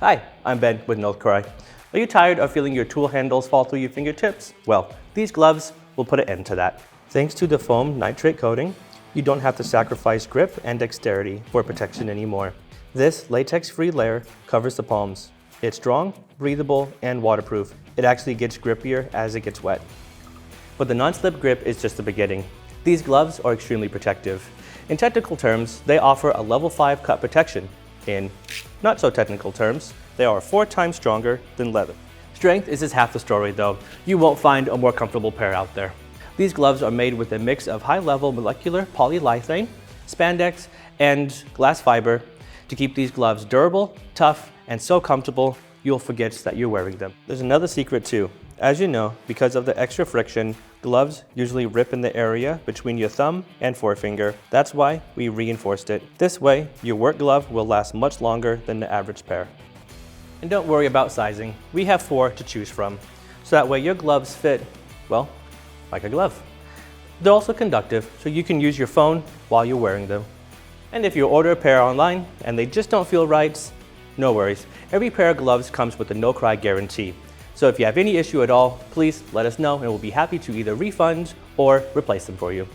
Hi, I'm Ben with NoCry. Are you tired of feeling your tool handles fall through your fingertips? Well, these gloves will put an end to that. Thanks to the foam nitrate coating, you don't have to sacrifice grip and dexterity for protection anymore. This latex-free layer covers the palms. It's strong, breathable, and waterproof. It actually gets grippier as it gets wet. But the non-slip grip is just the beginning. These gloves are extremely protective. In technical terms, they offer a level 5 cut protection. In not so technical terms, they are 4 times stronger than leather. Strength is just half the story though. You won't find a more comfortable pair out there. These gloves are made with a mix of high-level molecular polyurethane, spandex, and glass fiber to keep these gloves durable, tough, and so comfortable you'll forget that you're wearing them. There's another secret too. As you know, because of the extra friction, gloves usually rip in the area between your thumb and forefinger. That's why we reinforced it. This way, your work glove will last much longer than the average pair. And don't worry about sizing. We have 4 to choose from, so that way your gloves fit, well, like a glove. They're also conductive, so you can use your phone while you're wearing them. And if you order a pair online and they just don't feel right, no worries. Every pair of gloves comes with a NoCry Guarantee. So if you have any issue at all, please let us know and we'll be happy to either refund or replace them for you.